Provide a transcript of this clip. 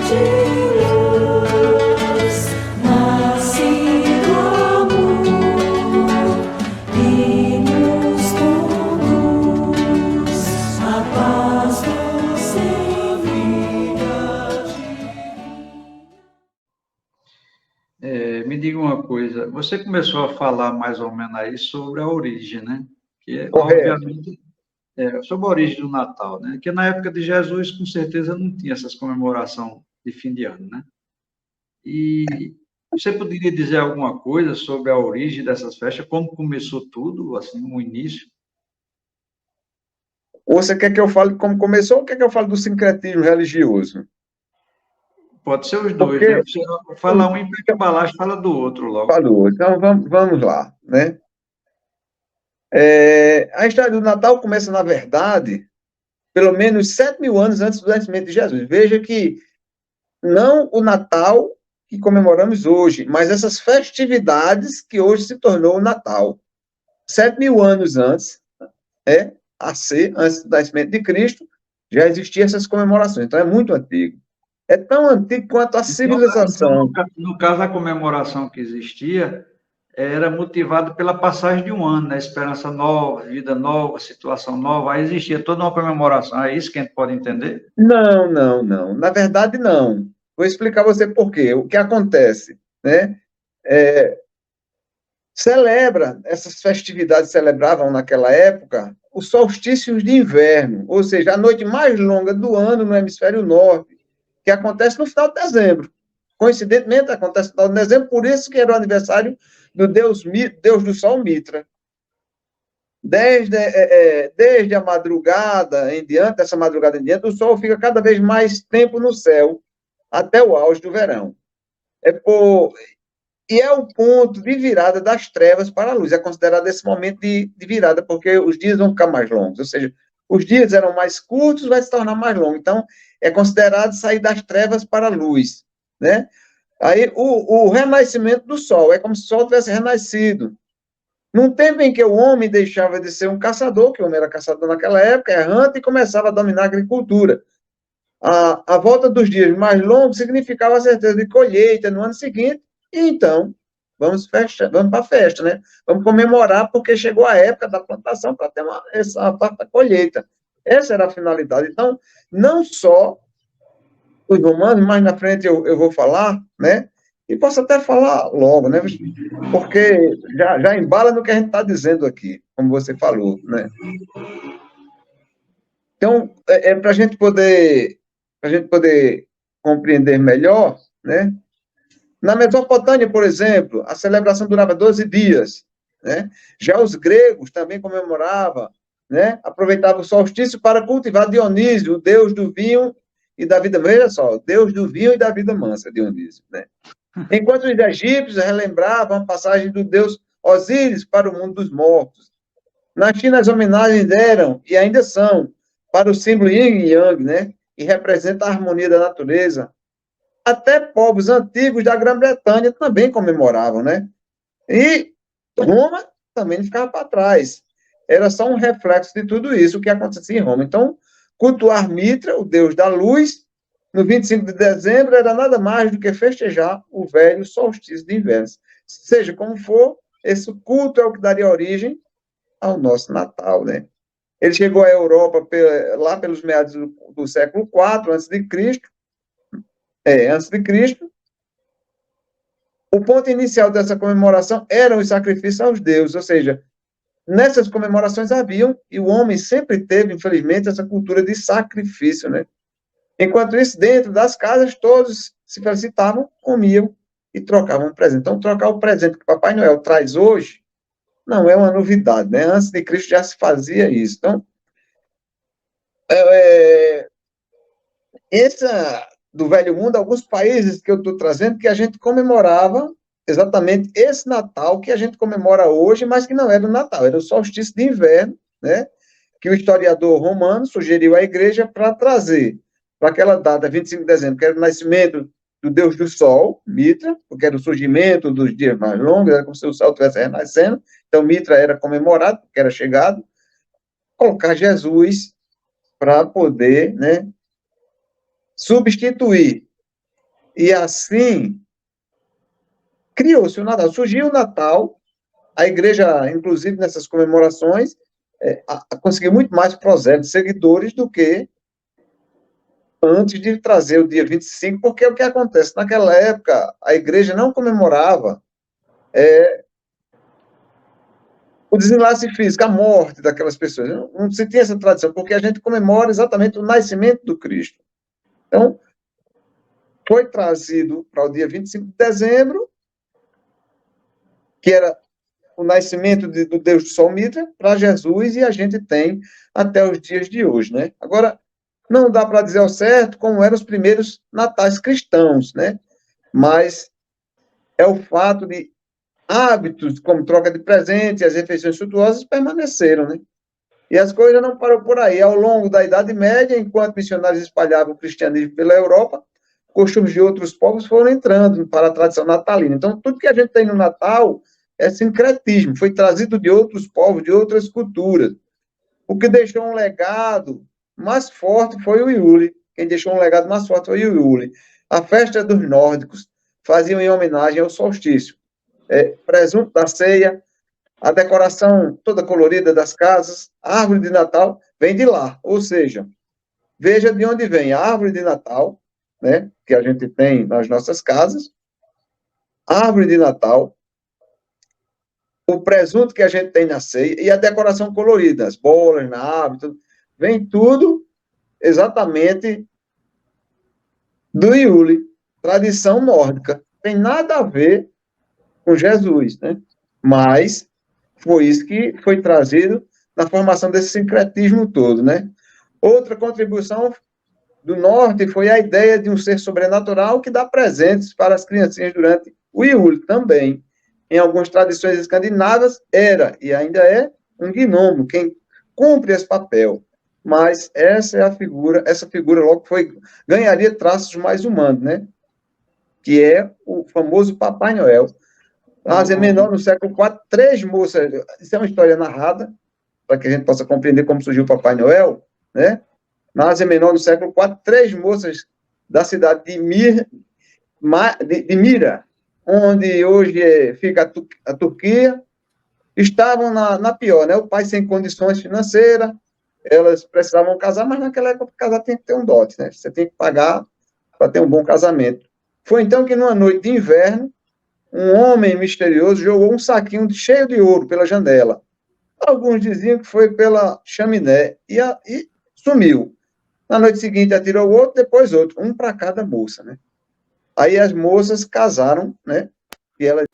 de luz, nascido amor, e nos conduz a paz doce vida Me diga uma coisa, você começou a falar mais ou menos aí sobre a origem, né? Que é, Correto. obviamente, sobre a origem do Natal, né? Que na época de Jesus, com certeza, não tinha essas comemoração de fim de ano, né? E você poderia dizer alguma coisa sobre a origem dessas festas, como começou tudo, assim, no início? Ou você quer que eu fale como começou, ou quer que eu fale do sincretismo religioso? Pode ser os dois, né? Porque, Você fala um e pega embalagem, fala do outro logo. falou, então vamos lá, né? A história do Natal começa, na verdade, pelo menos 7.000 anos antes do nascimento de Jesus. Veja que não o Natal que comemoramos hoje, mas essas festividades que hoje se tornou o Natal. 7.000 anos antes, antes do nascimento de Cristo, já existiam essas comemorações. Então é muito antigo. É tão antigo quanto a Então civilização. no caso, a comemoração que existia era motivada pela passagem de um ano, né? Esperança nova, vida nova, situação nova. Aí existia toda uma comemoração. É isso que a gente pode entender? Não, não, não. Na verdade, não. Vou explicar a você por quê. O que acontece, né? Celebra, essas festividades celebravam naquela época os solstícios de inverno, ou seja, a noite mais longa do ano no hemisfério norte, que acontece no final de dezembro. Coincidentemente, acontece no final de dezembro, por isso que era o aniversário do Deus do Sol Mitra. Desde a madrugada em diante, essa madrugada em diante, o Sol fica cada vez mais tempo no céu, até o auge do verão. É por, e é o ponto de virada das trevas para a luz. É considerado esse momento de virada, porque os dias vão ficar mais longos. Ou seja, os dias eram mais curtos, vai se tornar mais longo. Então, é considerado sair das trevas para a luz, né? Aí, o renascimento do sol, é como se o sol tivesse renascido. Num tempo em que o homem deixava de ser um caçador, que o homem era caçador naquela época, errante, e começava a dominar a agricultura. A volta dos dias mais longos significava a certeza de colheita no ano seguinte, e então vamos para a festa, né? Vamos comemorar porque chegou a época da plantação para ter essa parte da colheita. Essa era a finalidade. Então, não só os romanos, mais na frente eu vou falar, né? E posso até falar logo, né? Porque já embala no que a gente está dizendo aqui, como você falou, né? Então, para a gente poder compreender melhor, né? Na Mesopotâmia, por exemplo, a celebração durava 12 dias, né? Já os gregos também comemoravam, né? Aproveitavam o solstício para cultivar Dionísio, o deus do vinho e da vida. Veja só, deus do vinho e da vida mansa, Dionísio, né? Enquanto os egípcios relembravam a passagem do deus Osíris para o mundo dos mortos. Na China, as homenagens eram, e ainda são, para o símbolo yin e yang, né? Que representa a harmonia da natureza. Até povos antigos da Grã-Bretanha também comemoravam, né? E Roma também não ficava para trás. Era só um reflexo de tudo isso que acontecia em Roma. Então, cultuar Mitra, o deus da luz, no 25 de dezembro, era nada mais do que festejar o velho solstício de inverno. Seja como for, esse culto é o que daria origem ao nosso Natal, né? Ele chegou à Europa lá pelos meados do século IV antes de Cristo. O ponto inicial dessa comemoração eram os sacrifícios aos deuses, ou seja, nessas comemorações haviam, e o homem sempre teve, infelizmente, essa cultura de sacrifício, né? Enquanto isso, dentro das casas, todos se felicitavam, comiam e trocavam presente. Então, trocar o presente que Papai Noel traz hoje não é uma novidade, né? Antes de Cristo já se fazia isso. Então, essa do Velho Mundo, alguns países que eu estou trazendo, que a gente comemorava exatamente esse Natal que a gente comemora hoje, mas que não era o Natal, era o solstício de inverno, né? Que o historiador romano sugeriu à igreja para trazer para aquela data, 25 de dezembro, que era o nascimento do Deus do Sol, Mitra, porque era o surgimento dos dias mais longos, era como se o Sol estivesse renascendo, então Mitra era comemorado, porque era chegado, colocar Jesus para poder, né, substituir E assim, criou-se o Natal. Surgiu o Natal, a igreja, inclusive nessas comemorações, conseguiu muito mais prosélitos, seguidores, do que antes de trazer o dia 25, porque o que acontece? Naquela época, a igreja não comemorava o desenlace físico, a morte daquelas pessoas. Não se tinha essa tradição, porque a gente comemora exatamente o nascimento do Cristo. Então, foi trazido para o dia 25 de dezembro, que era o nascimento do Deus do Sol Mitra, para Jesus, e a gente tem até os dias de hoje, né? Agora, não dá para dizer ao certo como eram os primeiros natais cristãos, né? Mas é o fato de hábitos como troca de presentes e as refeições suntuosas permaneceram, né? E as coisas não param por aí. Ao longo da Idade Média, enquanto missionários espalhavam o cristianismo pela Europa, costumes de outros povos foram entrando para a tradição natalina. Então, tudo que a gente tem no Natal é sincretismo, foi trazido de outros povos, de outras culturas. O que deixou um legado mais forte foi o Iule. Quem deixou um legado mais forte foi o Iule. A festa dos nórdicos faziam em homenagem ao solstício. Presunto da ceia, a decoração toda colorida das casas, a árvore de Natal vem de lá. Ou seja, veja de onde vem a árvore de Natal, né, que a gente tem nas nossas casas, a árvore de Natal, o presunto que a gente tem na ceia e a decoração colorida, as bolas na árvore, tudo, vem tudo exatamente do Iule, tradição nórdica. Tem nada a ver com Jesus, né? Mas foi isso que foi trazido na formação desse sincretismo todo, né? Outra contribuição do norte foi a ideia de um ser sobrenatural que dá presentes para as criancinhas durante o Iule também. Em algumas tradições escandinavas, era e ainda é um gnomo quem cumpre esse papel. Mas essa figura logo ganharia traços mais humanos, né? Que é o famoso Papai Noel. Na Ásia Menor, no século IV, 3 moças, isso é uma história narrada, para que a gente possa compreender como surgiu o Papai Noel, né? Na Ásia Menor, no século IV, 3 moças da cidade de Mira, onde hoje fica a Turquia, estavam na pior, né? O pai sem condições financeiras, elas precisavam casar, mas naquela época, casar tem que ter um dote, né? Você tem que pagar para ter um bom casamento. Foi então que, numa noite de inverno, um homem misterioso jogou um saquinho cheio de ouro pela janela. Alguns diziam que foi pela chaminé e sumiu. Na noite seguinte, atirou outro, depois outro, um para cada moça, né? Aí as moças casaram, né? E elas